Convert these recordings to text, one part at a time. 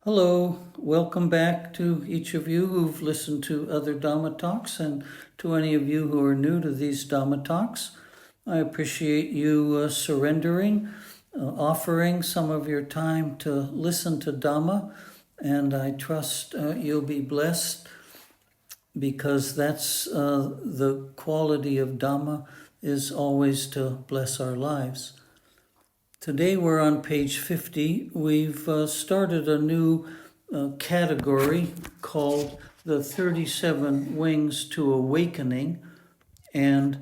Hello, welcome back to each of you who've listened to other Dhamma talks and to any of you who are new to these Dhamma talks. I appreciate you surrendering, offering some of your time to listen to Dhamma, and I trust you'll be blessed because that's the quality of Dhamma is always to bless our lives. Today we're on page 50. We've started a new category called the 37 Wings to Awakening. And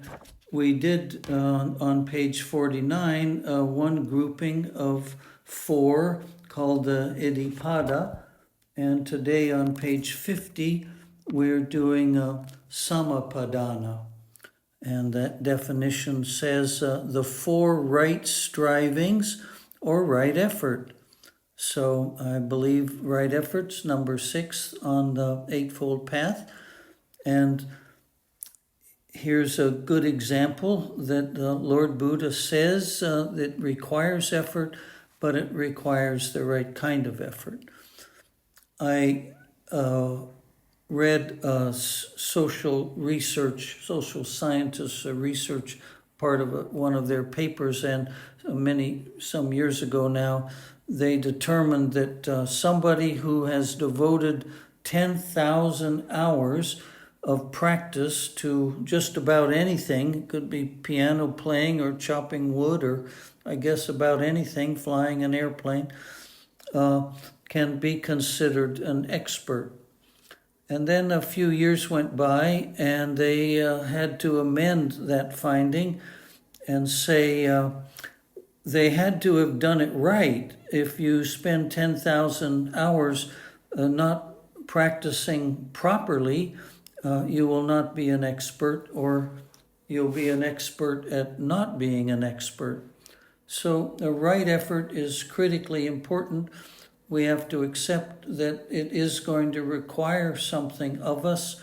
we did on page 49 one grouping of 4 called the Iddhipada. And today on page 50 we're doing Samapadana. And that definition says the 4 right strivings or right effort. So I believe right effort's number 6 on the Eightfold Path. And here's a good example that Lord Buddha says that requires effort, but it requires the right kind of effort. I read social scientists' research part of one of their papers, and some years ago now, they determined that somebody who has devoted 10,000 hours of practice to just about anything, it could be piano playing or chopping wood or I guess about anything, flying an airplane, can be considered an expert. And then a few years went by and they had to amend that finding and say they had to have done it right. If you spend 10,000 hours not practicing properly, you will not be an expert, or you'll be an expert at not being an expert. So the right effort is critically important. We have to accept that it is going to require something of us,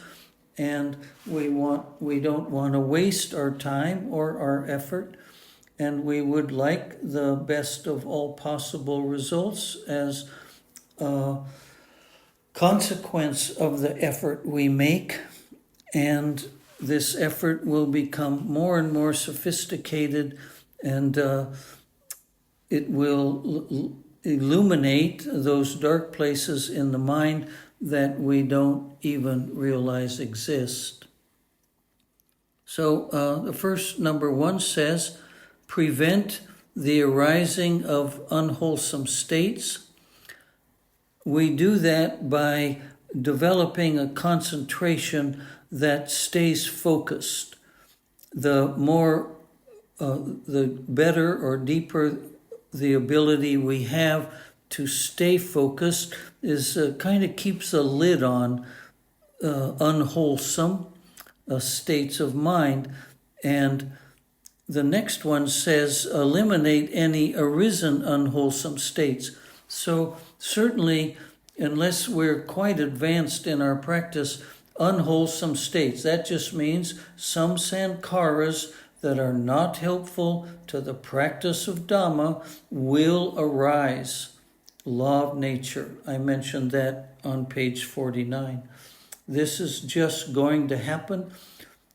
and we don't want to waste our time or our effort, and we would like the best of all possible results as a consequence of the effort we make. And this effort will become more and more sophisticated, and it will illuminate those dark places in the mind that we don't even realize exist. So the first, number 1, says, prevent the arising of unwholesome states. We do that by developing a concentration that stays focused. The better or deeper the ability we have to stay focused is kind of keeps a lid on unwholesome states of mind. And the next one says eliminate any arisen unwholesome states. So certainly, unless we're quite advanced in our practice, unwholesome states, that just means some sankharas that are not helpful to the practice of Dhamma will arise. Law of nature. I mentioned that on page 49. This is just going to happen.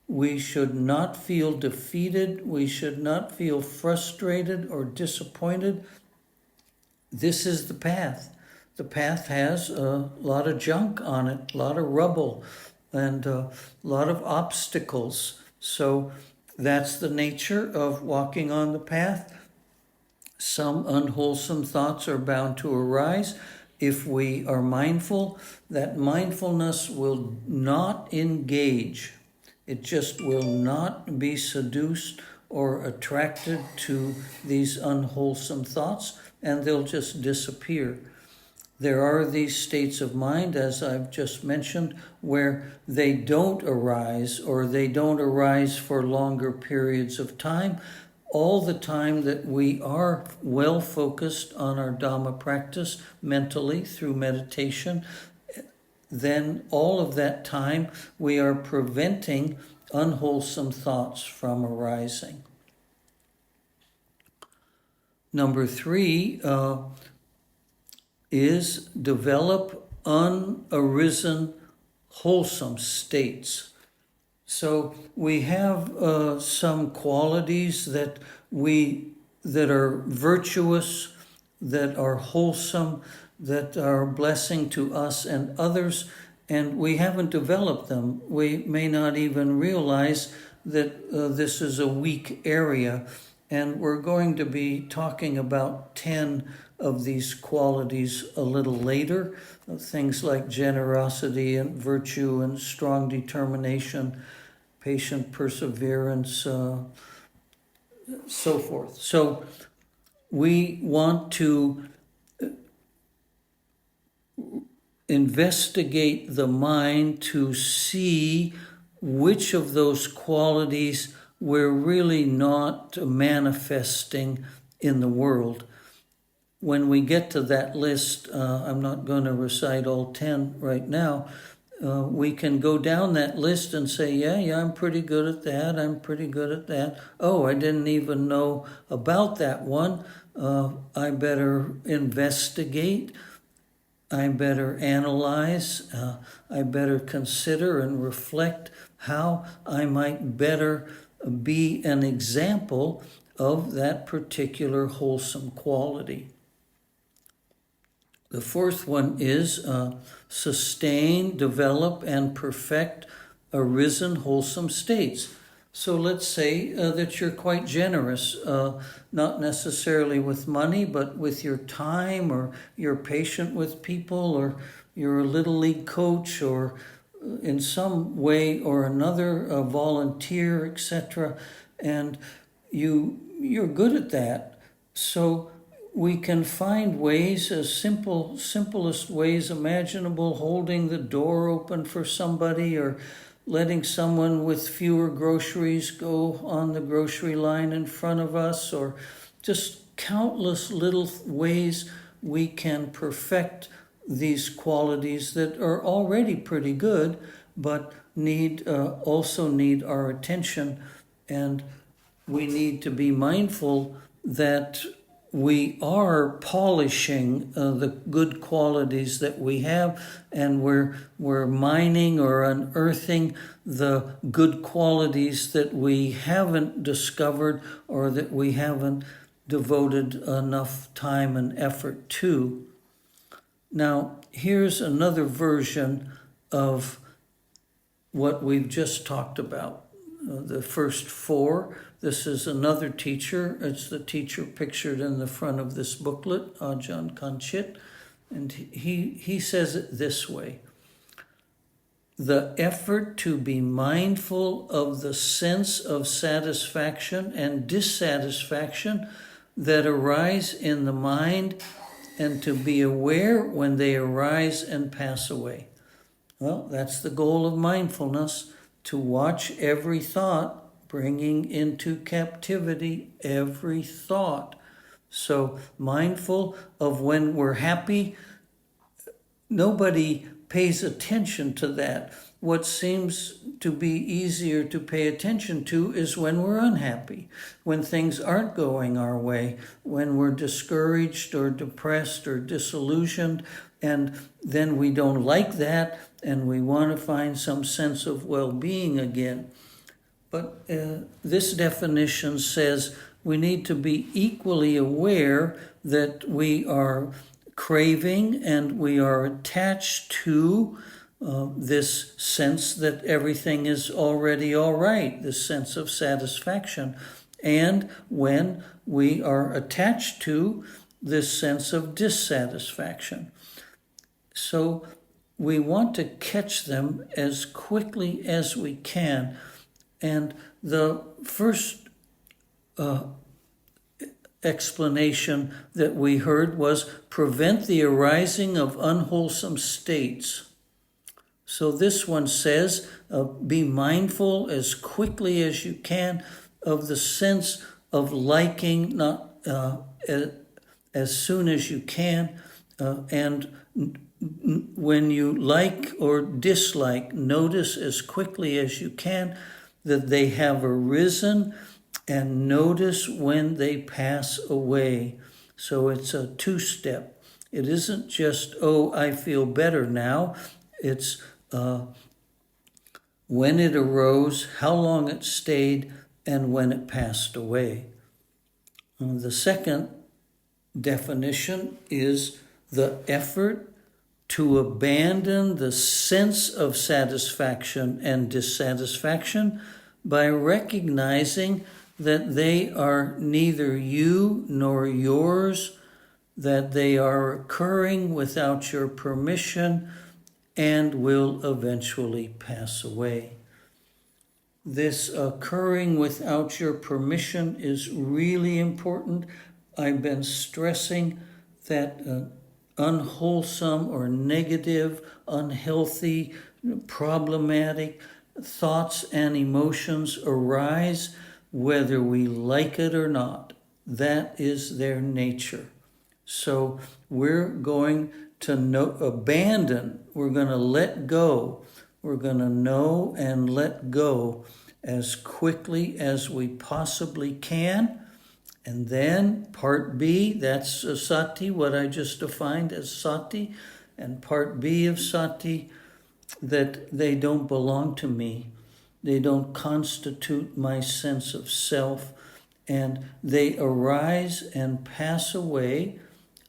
We should not feel defeated. We should not feel frustrated or disappointed. This is the path. The path has a lot of junk on it, a lot of rubble, and a lot of obstacles. So that's the nature of walking on the path. Some unwholesome thoughts are bound to arise. If we are mindful, that mindfulness will not engage. It just will not be seduced or attracted to these unwholesome thoughts, and they'll just disappear. There are these states of mind, as I've just mentioned, where they don't arise, or they don't arise for longer periods of time. All the time that we are well focused on our Dhamma practice mentally through meditation, then all of that time we are preventing unwholesome thoughts from arising. Number 3, is develop unarisen wholesome states. So we have some qualities that are virtuous, that are wholesome, that are a blessing to us and others, and we haven't developed them. We may not even realize that this is a weak area, and we're going to be talking about 10 of these qualities a little later, things like generosity and virtue and strong determination, patient perseverance, so forth. So we want to investigate the mind to see which of those qualities we're really not manifesting in the world. When we get to that list, I'm not going to recite all 10 right now. We can go down that list and say, yeah, I'm pretty good at that. I'm pretty good at that. Oh, I didn't even know about that one. I better investigate. I better analyze. I better consider and reflect how I might better be an example of that particular wholesome quality. The fourth one is sustain, develop, and perfect arisen wholesome states. So let's say that you're quite generous, not necessarily with money, but with your time, or you're patient with people, or you're a little league coach, or in some way or another a volunteer, etc. And you're good at that. So we can find ways, as simplest ways imaginable, holding the door open for somebody, or letting someone with fewer groceries go on the grocery line in front of us, or just countless little ways we can perfect these qualities that are already pretty good, but also need our attention. And we need to be mindful that we are polishing the good qualities that we have, and we're mining or unearthing the good qualities that we haven't discovered or that we haven't devoted enough time and effort to. Now, here's another version of what we've just talked about. The first four. This is another teacher. It's the teacher pictured in the front of this booklet, Ajahn Kanchit. And he says it this way: the effort to be mindful of the sense of satisfaction and dissatisfaction that arise in the mind, and to be aware when they arise and pass away. Well, that's the goal of mindfulness, to watch every thought, bringing into captivity every thought. So mindful of when we're happy. Nobody pays attention to that. What seems to be easier to pay attention to is when we're unhappy, when things aren't going our way, when we're discouraged or depressed or disillusioned, and then we don't like that, and we want to find some sense of well-being again. But this definition says we need to be equally aware that we are craving and we are attached to this sense that everything is already all right, this sense of satisfaction. And when we are attached to this sense of dissatisfaction. So we want to catch them as quickly as we can. And the first explanation that we heard was prevent the arising of unwholesome states. So this one says, be mindful as quickly as you can of the sense of liking, not as soon as you can, and when you like or dislike, notice as quickly as you can that they have arisen, and notice when they pass away. So it's a two-step. It isn't just, oh, I feel better now. It's when it arose, how long it stayed, and when it passed away. The second definition is the effort to abandon the sense of satisfaction and dissatisfaction by recognizing that they are neither you nor yours, that they are occurring without your permission and will eventually pass away. This occurring without your permission is really important. I've been stressing that unwholesome or negative, unhealthy, problematic thoughts and emotions arise whether we like it or not. That is their nature. So we're going to abandon, we're going to let go, we're going to know and let go as quickly as we possibly can. And then part B, that's sati, what I just defined as sati. And part B of sati, that they don't belong to me. They don't constitute my sense of self. And they arise and pass away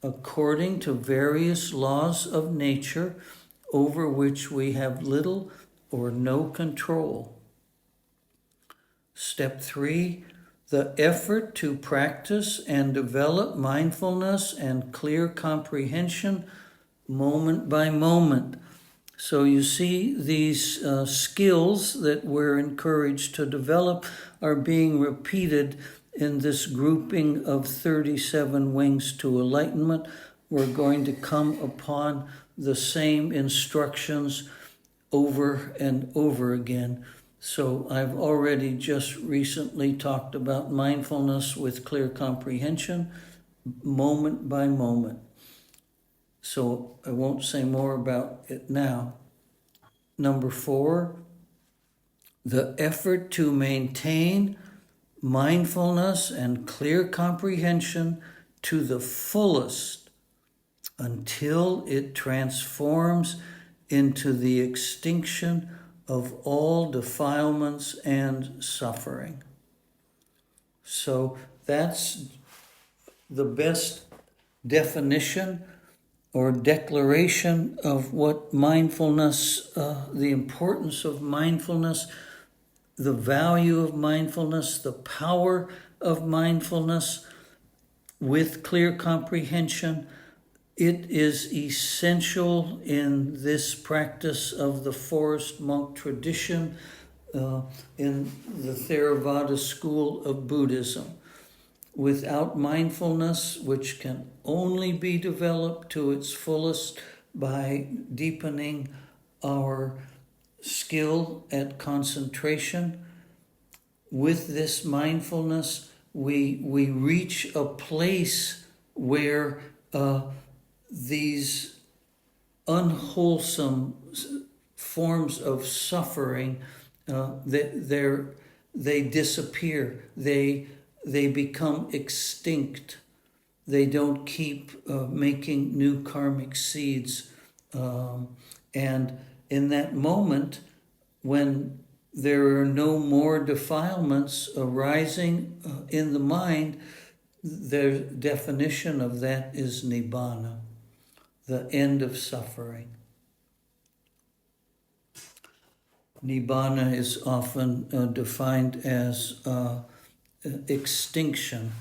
according to various laws of nature over which we have little or no control. Step 3, the effort to practice and develop mindfulness and clear comprehension moment by moment. So you see, these skills that we're encouraged to develop are being repeated in this grouping of 37 wings to enlightenment. We're going to come upon the same instructions over and over again. So I've already just recently talked about mindfulness with clear comprehension, moment by moment. So I won't say more about it now. Number 4, the effort to maintain mindfulness and clear comprehension to the fullest until it transforms into the extinction of all defilements and suffering. So that's the best definition or declaration of what mindfulness, the importance of mindfulness, the value of mindfulness, the power of mindfulness with clear comprehension. It is essential in this practice of the forest monk tradition in the Theravada school of Buddhism. Without mindfulness, which can only be developed to its fullest by deepening our skill at concentration, with this mindfulness, we reach a place where these unwholesome forms of suffering, they disappear. They become extinct. They don't keep making new karmic seeds. And in that moment, when there are no more defilements arising in the mind, the definition of that is nibbana, the end of suffering. Nibbana is often defined as extinction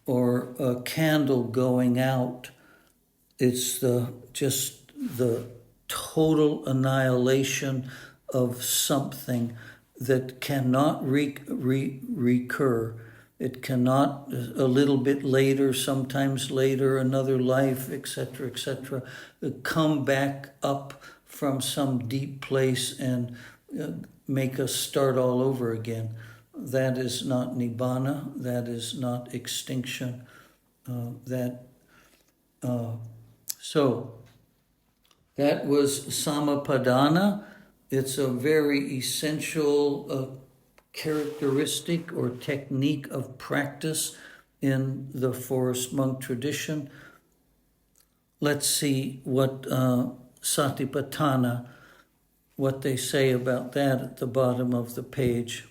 or a candle going out. It's just the total annihilation of something that cannot recur. It cannot, a little bit later, sometimes later, another life, etc., come back up from some deep place and make us start all over again. That is not nibbana. That is not extinction. So that was samapadana. It's a very essential characteristic or technique of practice in the forest monk tradition. let's see what Satipatthana, what they say about that at the bottom of the page.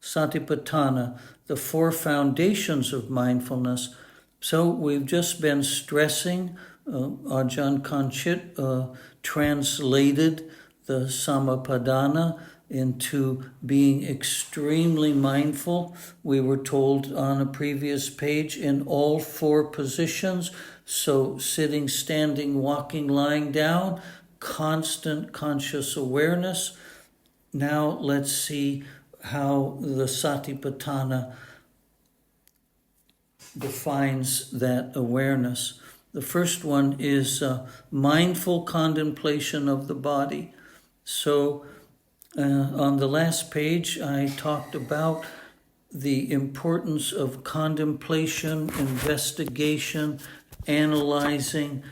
Satipatthana, the four foundations of mindfulness. So we've just been stressing, Ajahn Kanchit translated the Samapadana into being extremely mindful. We were told on a previous page in all four positions, so sitting, standing, walking, lying down, constant conscious awareness. Now let's see how the Satipatthana defines that awareness. The first one is mindful contemplation of the body. So on the last page, I talked about the importance of contemplation, investigation, analyzing,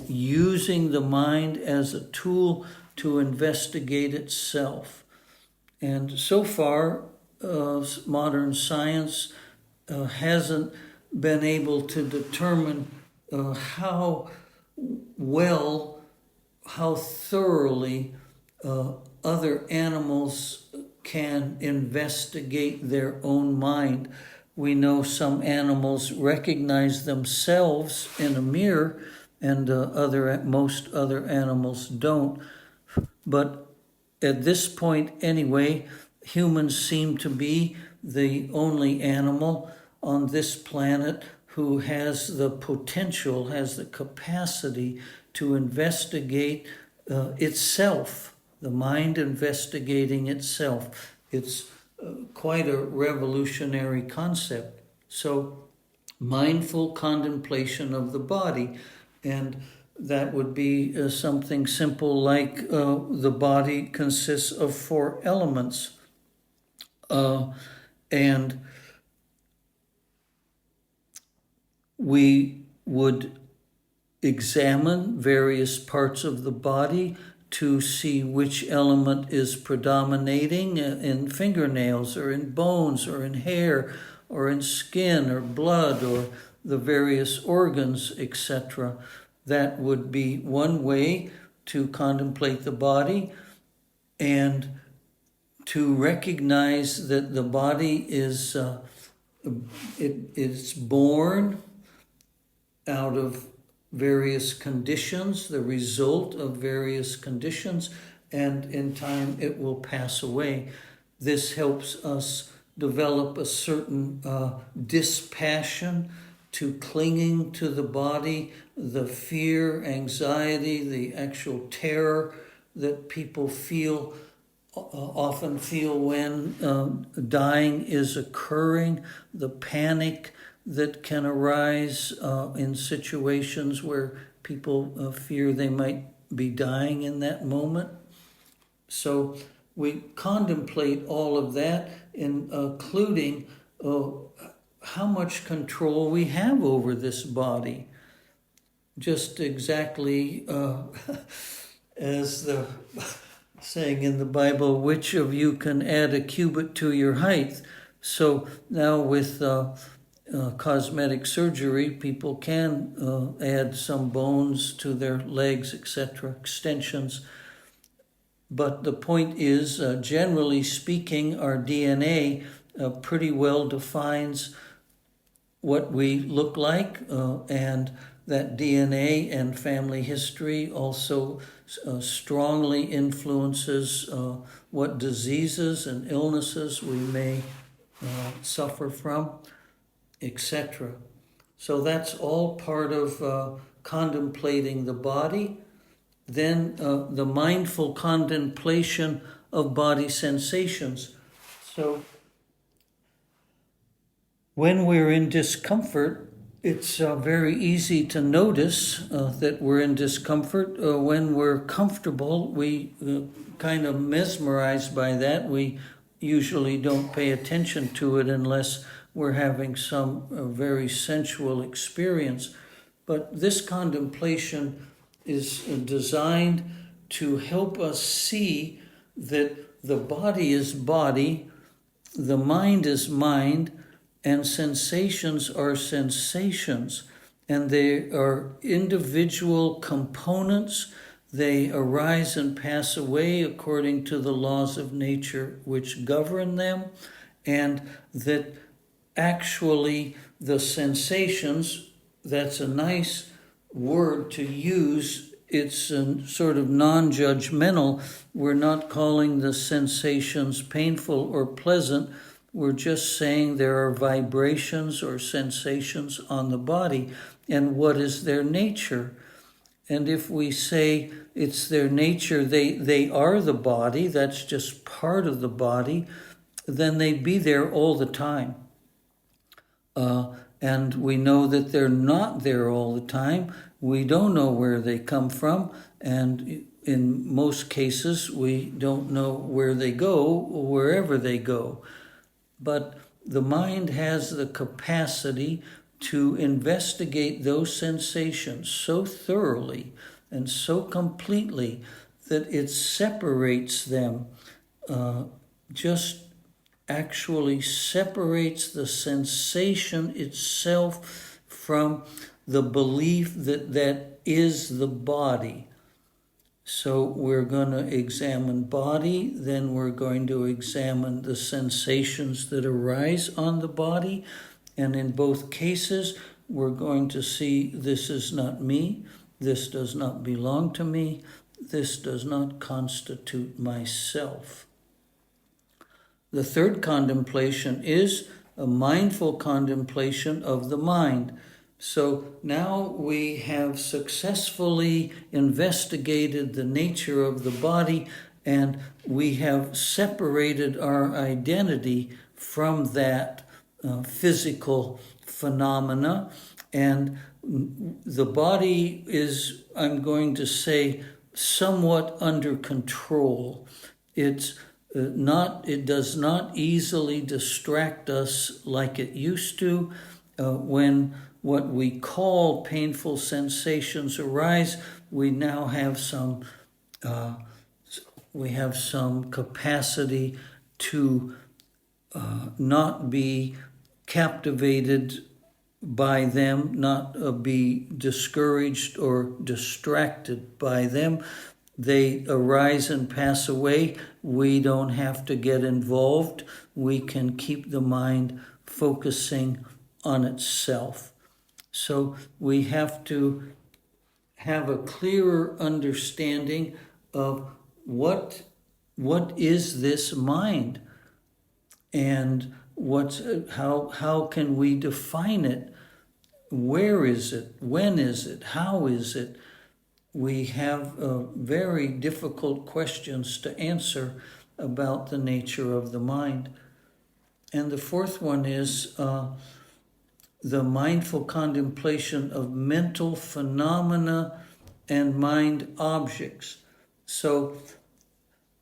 using the mind as a tool to investigate itself. And so far, modern science hasn't been able to determine how well, how thoroughly other animals can investigate their own mind. We know some animals recognize themselves in a mirror, and most other animals don't. But at this point, anyway, humans seem to be the only animal on this planet who has the potential, has the capacity to investigate itself, the mind investigating itself. It's quite a revolutionary concept. So, mindful contemplation of the body, and that would be something simple like the body consists of four elements. And we would examine various parts of the body to see which element is predominating in fingernails or in bones or in hair or in skin or blood or the various organs, etc. That would be one way to contemplate the body and to recognize that the body is it's born out of various conditions, the result of various conditions, and in time it will pass away. This helps us develop a certain dispassion to clinging to the body, the fear, anxiety, the actual terror that people feel, often feel when dying is occurring, the panic that can arise in situations where people fear they might be dying in that moment. So we contemplate all of that, including how much control we have over this body. Just exactly as the saying in the Bible, which of you can add a cubit to your height? So now with cosmetic surgery, people can add some bones to their legs, etc., extensions. But the point is, generally speaking, our DNA pretty well defines what we look like, and that DNA and family history also strongly influences what diseases and illnesses we may suffer from, etc. So that's all part of contemplating the body. Then the mindful contemplation of body sensations. So when we're in discomfort, it's very easy to notice that we're in discomfort. When we're comfortable, we kind of mesmerized by that. We usually don't pay attention to it unless we're having some very sensual experience. But this contemplation is designed to help us see that the body is body, the mind is mind, and sensations are sensations. and they are individual components. They arise and pass away according to the laws of nature which govern them, and that actually the sensations, that's a nice word to use. It's a sort of non-judgmental. We're not calling the sensations painful or pleasant. We're just saying there are vibrations or sensations on the body, and what is their nature? And if we say it's their nature, they are the body, that's just part of the body, then they'd be there all the time. And we know that they're not there all the time. We don't know where they come from, and in most cases, we don't know where they go, wherever they go. But the mind has the capacity to investigate those sensations so thoroughly and so completely that it separates them, just actually separates the sensation itself from the belief that that is the body. So we're going to examine body, then we're going to examine the sensations that arise on the body, and in both cases we're going to see this is not me, this does not belong to me, this does not constitute myself. The third contemplation is a mindful contemplation of the mind. So now we have successfully investigated the nature of the body, and we have separated our identity from that physical phenomena. And the body is, I'm going to say, somewhat under control. It does not easily distract us like it used to. When what we call painful sensations arise, we now have some capacity to not be captivated by them, not be discouraged or distracted by them. They arise and pass away. We don't have to get involved. We can keep the mind focusing on itself. So we have to have a clearer understanding of what is this mind, and how can we define it? Where is it? When is it? How is it? We have very difficult questions to answer about the nature of the mind. And the fourth one is the mindful contemplation of mental phenomena and mind objects. So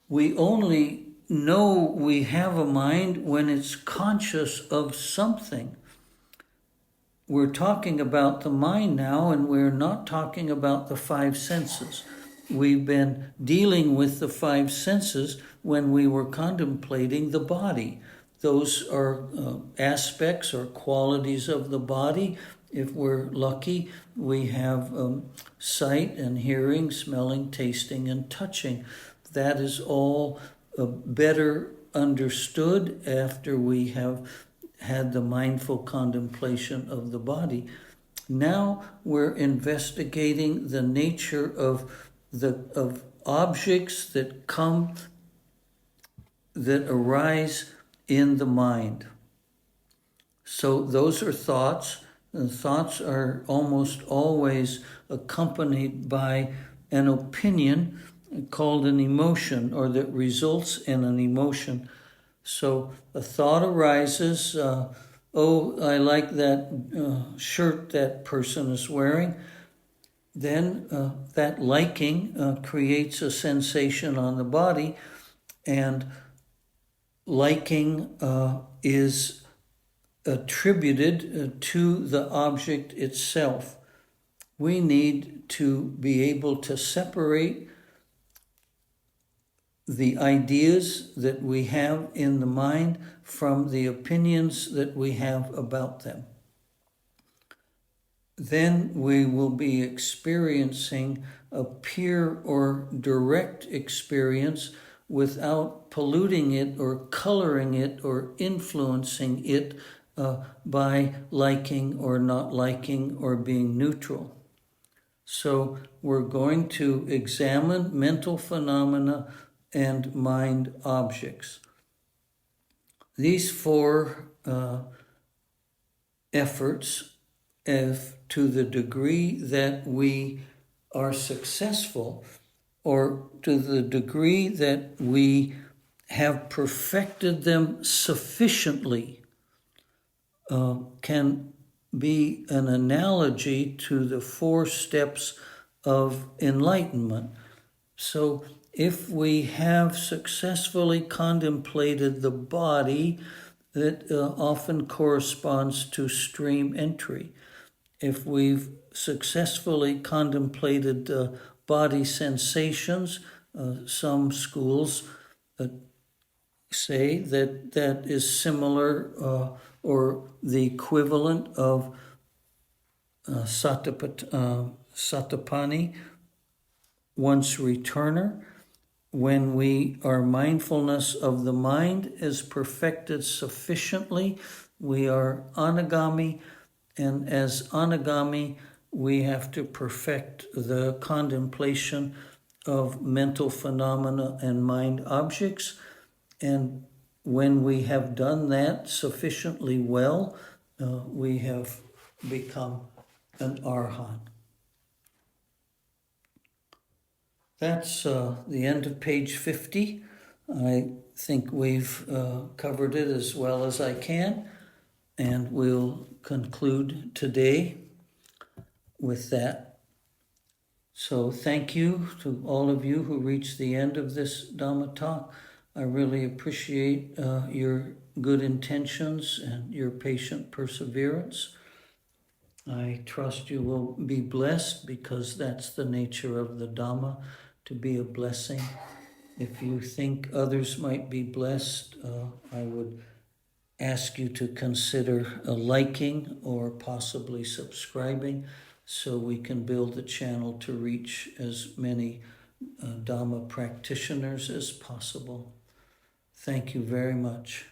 we only know we have a mind when it's conscious of something. We're talking about the mind now, and we're not talking about the five senses. We've been dealing with the five senses when we were contemplating the body. Those are aspects or qualities of the body. If we're lucky, we have sight and hearing, smelling, tasting, and touching. That is all better understood after we have had the mindful contemplation of the body. Now we're investigating the nature of objects that arise in the mind. So those are thoughts, and thoughts are almost always accompanied by an opinion called an emotion, or that results in an emotion. So a thought arises, oh, I like that shirt that person is wearing. Then that liking creates a sensation on the body, and liking is attributed to the object itself. We need to be able to separate the ideas that we have in the mind from the opinions that we have about them. then we will be experiencing a pure or direct experience without polluting it or coloring it or influencing it by liking or not liking or being neutral. So we're going to examine mental phenomena and mind objects. These four efforts, if to the degree that we are successful, or to the degree that we have perfected them sufficiently, can be an analogy to the 4 steps of enlightenment. So if we have successfully contemplated the body, that often corresponds to stream entry. If we've successfully contemplated body sensations, some schools say that that is similar or the equivalent of Satapani, once returner. When our mindfulness of the mind is perfected sufficiently, we are anagami, and as anagami, we have to perfect the contemplation of mental phenomena and mind objects. And when we have done that sufficiently well, we have become an arhat. That's the end of page 50. I think we've covered it as well as I can, and we'll conclude today with that. So thank you to all of you who reached the end of this Dhamma talk. I really appreciate your good intentions and your patient perseverance. I trust you will be blessed, because that's the nature of the Dhamma, to be a blessing. If you think others might be blessed, I would ask you to consider liking or possibly subscribing, so we can build the channel to reach as many Dhamma practitioners as possible. Thank you very much.